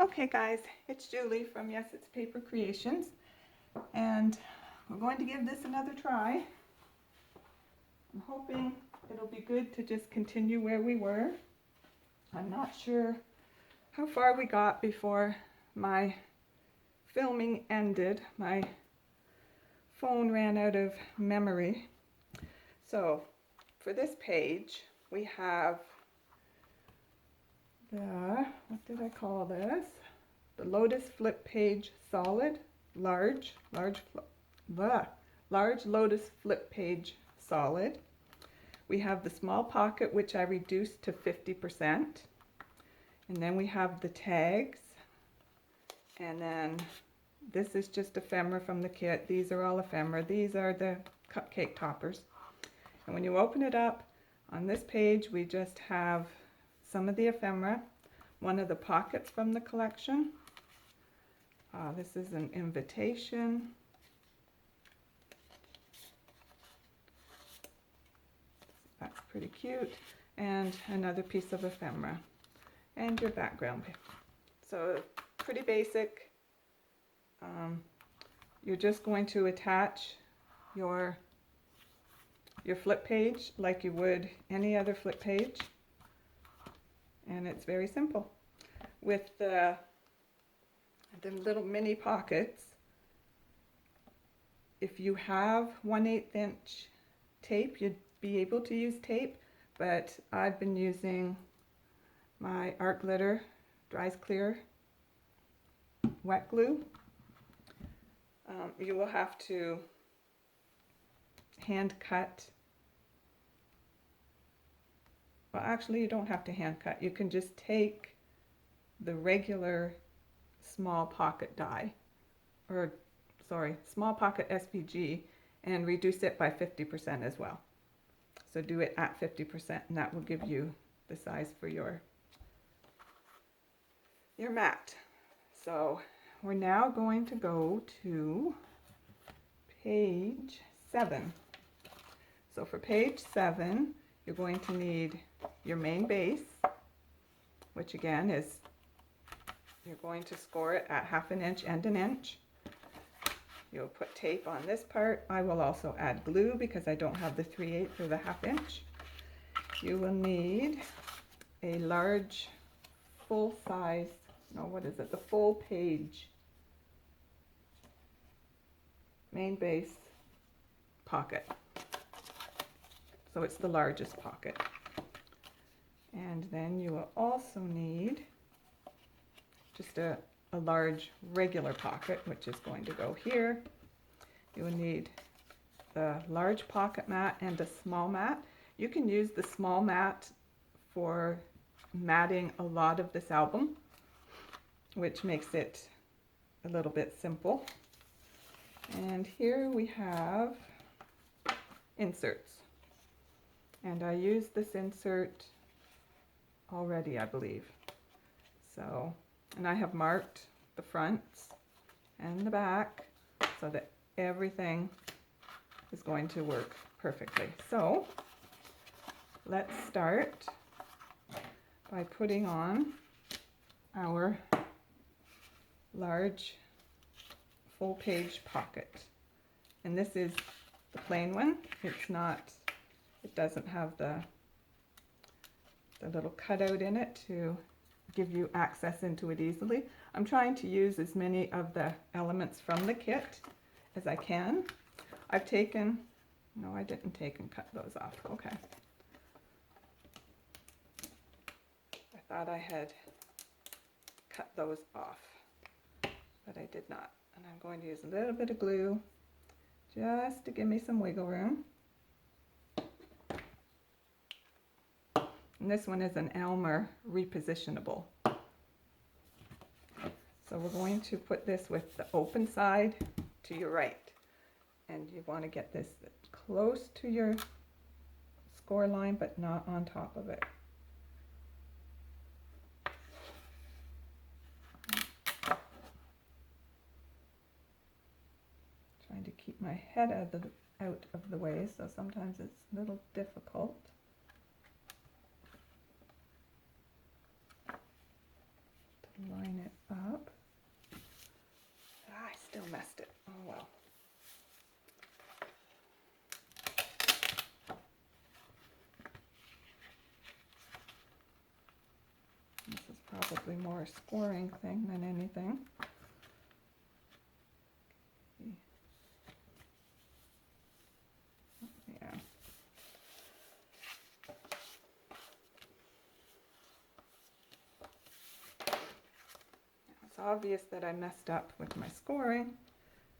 Okay guys, it's Julie from Yes It's Paper Creations, and we're going to give this another try. I'm hoping it'll be good to just continue where we were. I'm not sure how far we got before my filming ended. My phone ran out of memory. So for this page we have what did I call this? The Lotus Flip Page Solid, large Lotus Flip Page Solid. We have the small pocket, which I reduced to 50%. And then we have the tags. And then this is just ephemera from the kit. These are all ephemera. These are the cupcake toppers. And when you open it up, on this page we just have some of the ephemera, one of the pockets from the collection. This is an invitation. That's pretty cute. And another piece of ephemera. And your background. So pretty basic. You're just going to attach your flip page like you would any other flip page. And it's very simple. With the little mini pockets, if you have 1/8 inch tape, you'd be able to use tape, but I've been using my art glitter dries clear wet glue. You will have to hand cut. Well, actually you don't have to hand cut. You can just take the regular small pocket die, or sorry, small pocket SPG, and reduce it by 50% as well. So do it at 50%, and that will give you the size for your mat. So we're now going to go to page 7. So for page 7, you're going to need your main base, which again is, you're going to score it at 1/2 inch and 1 inch. You'll put tape on this part. I will also add glue because I don't have the 3/8 or the 1/2 inch. You will need a large full size, no, what is it? The full page main base pocket. So it's the largest pocket. And then you will also need just a large regular pocket, which is going to go here. You will need the large pocket mat and a small mat. You can use the small mat for matting a lot of this album, which makes it a little bit simple. And here we have inserts. And I used this insert already, I believe. So, and I have marked the fronts and the back so that everything is going to work perfectly. So let's start by putting on our large full page pocket. And this is the plain one. It's not, it doesn't have the little cutout in it to give you access into it easily. I'm trying to use as many of the elements from the kit as I can. I've taken, no, I didn't take and cut those off. Okay. I thought I had cut those off, but I did not. And I'm going to use a little bit of glue just to give me some wiggle room. And this one is an Elmer repositionable. So we're going to put this with the open side to your right. And you want to get this close to your score line, but not on top of it. Trying to keep my head out of the way, so sometimes it's a little difficult. Line it up. obviously more a scoring thing than anything. Yeah. It's obvious that I messed up with my scoring.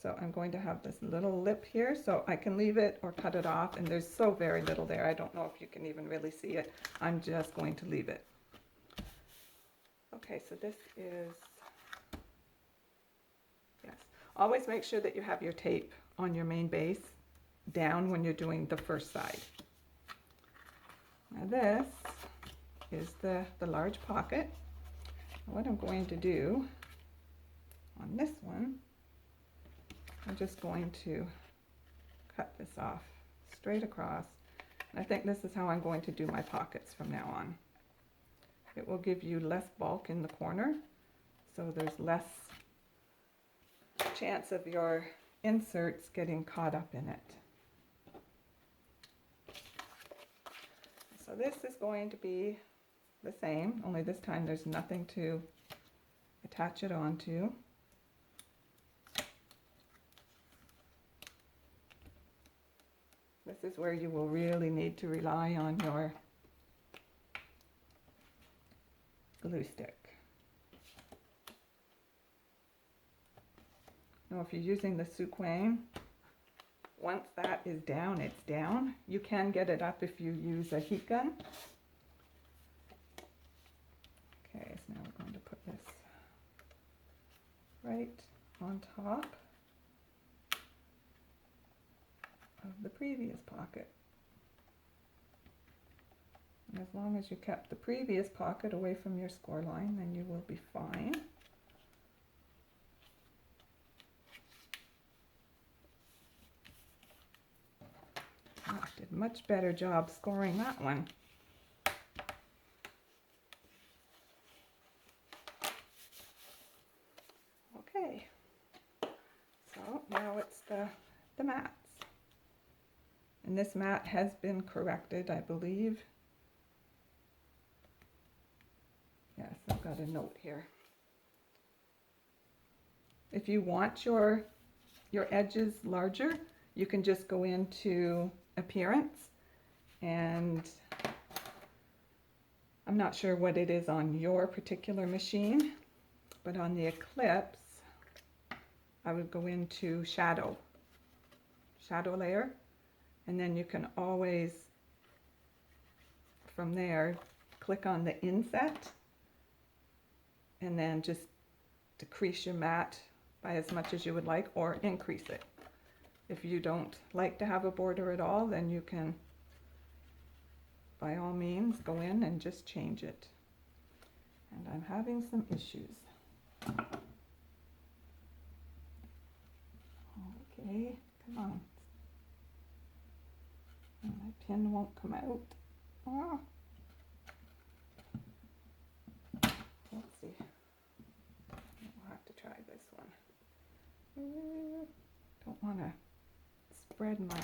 So I'm going to have this little lip here, so I can leave it or cut it off, and there's so very little there. I don't know if you can even really see it. I'm just going to leave it. Okay, so this is, yes. Always make sure that you have your tape on your main base down when you're doing the first side. Now this is the large pocket. What I'm going to do on this one, I'm just going to cut this off straight across. And I think this is how I'm going to do my pockets from now on. It will give you less bulk in the corner, so there's less chance of your inserts getting caught up in it. So this is going to be the same, only this time there's nothing to attach it onto. This is where you will really need to rely on your glue stick. Now if you're using the Suquane, once that is down, it's down. You can get it up if you use a heat gun. Okay, so now we're going to put this right on top of the previous pocket. And as long as you kept the previous pocket away from your score line, then you will be fine. Oh, I did a much better job scoring that one. Okay, so now it's the mats. And this mat has been corrected, I believe. Yes, I've got a note here. If you want your edges larger, you can just go into Appearance, and I'm not sure what it is on your particular machine, but on the Eclipse, I would go into shadow layer, and then you can always, from there, click on the inset, and then just decrease your mat by as much as you would like, or increase it. If you don't like to have a border at all, then you can, by all means, go in and just change it. And I'm having some issues. Okay, come on. And my pin won't come out. Oh. Let's see. We'll have to try this one. Don't want to spread my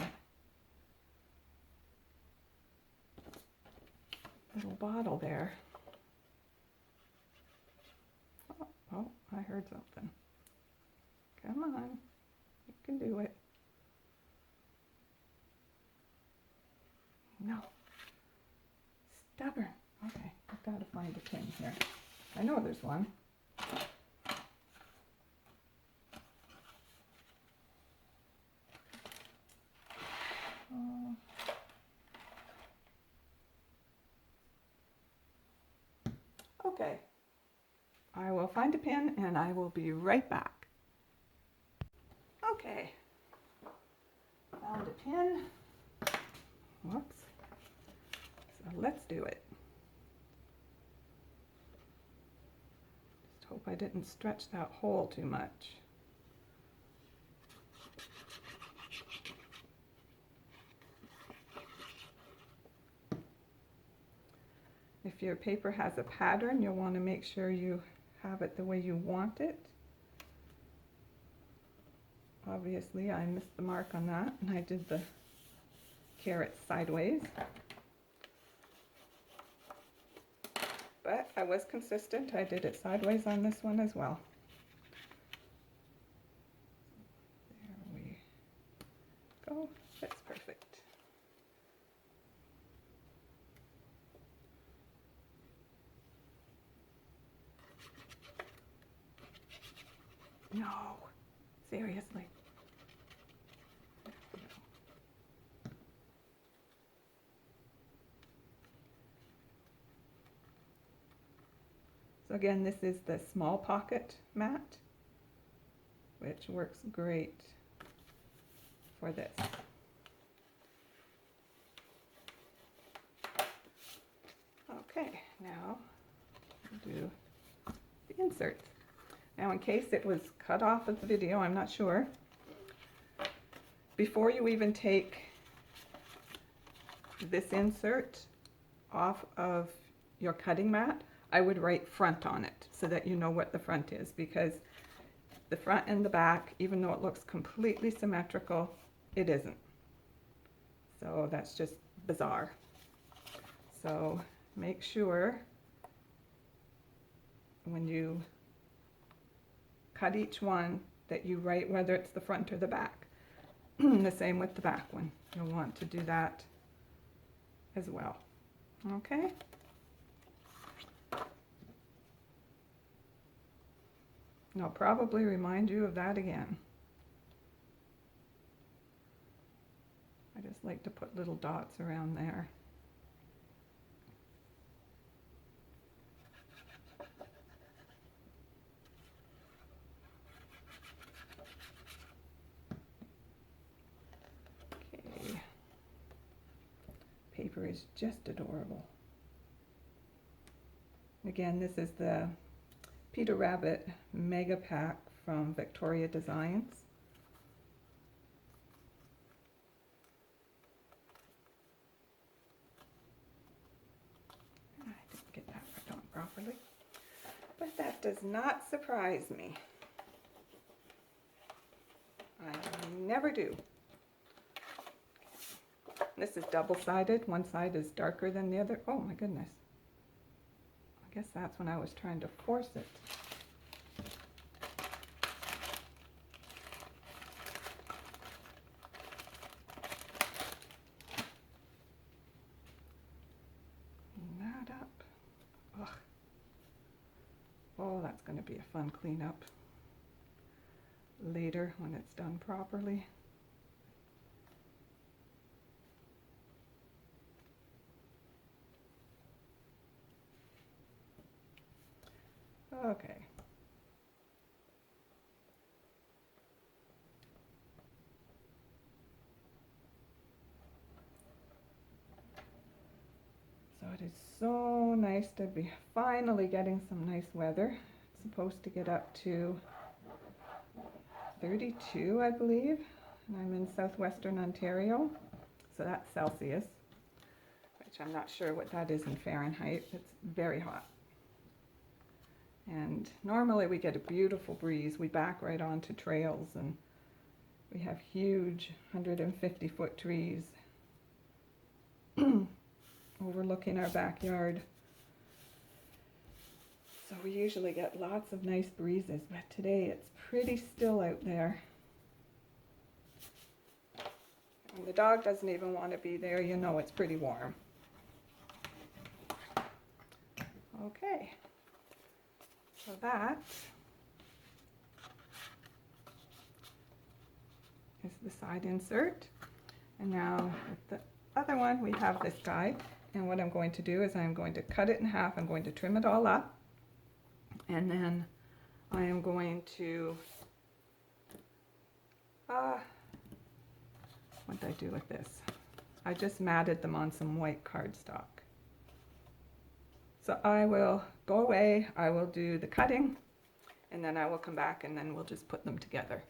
little bottle there. Oh, I heard something. Come on, you can do it. No. Stubborn. Okay, I've got to find a pin here. I know there's one. Okay, I will find a pin and I will be right back. Okay, found a pin. Whoops. So let's do it. Just hope I didn't stretch that hole too much. If your paper has a pattern, you'll want to make sure you have it the way you want it. Obviously, I missed the mark on that, and I did the carrot sideways. But I I was consistent. I did it sideways on this one as well. There we go. That's perfect. No, seriously. So again, this is the small pocket mat, which works great for this. Okay, now we'll do the inserts. Now, in case it was cut off of the video, I'm not sure. Before you even take this insert off of your cutting mat, I would write front on it so that you know what the front is, because the front and the back, even though it looks completely symmetrical, it isn't. So that's just bizarre. So make sure when you cut each one that you write whether it's the front or the back. The same with the back one. You'll want to do that as well. Okay? And I'll probably remind you of that again. I just like to put little dots around there. Okay. Paper is just adorable. Again, this is the Peter Rabbit Mega Pack from Vectoria Designs. I didn't get that right on properly, but that does not surprise me. I never do. This is double-sided. One side is darker than the other. Oh my goodness. I guess that's when I was trying to force it. Clean that up. Ugh. Oh, that's going to be a fun cleanup later when it's done properly. Okay. So it is so nice to be finally getting some nice weather. It's supposed to get up to 32, I believe. And I'm in southwestern Ontario, so that's Celsius, which I'm not sure what that is in Fahrenheit. It's very hot. And normally we get a beautiful breeze. We back right onto trails and we have huge 150-foot trees overlooking our backyard. So we usually get lots of nice breezes, but today it's pretty still out there. And the dog doesn't even want to be there. You know it's pretty warm. Okay. So that is the side insert. And now with the other one, we have this guy. And what I'm going to do is I'm going to cut it in half. I'm going to trim it all up. And then I am going to, what did I do with this? I just matted them on some white cardstock. So I will go away, I will do the cutting, and then I will come back and then we'll just put them together.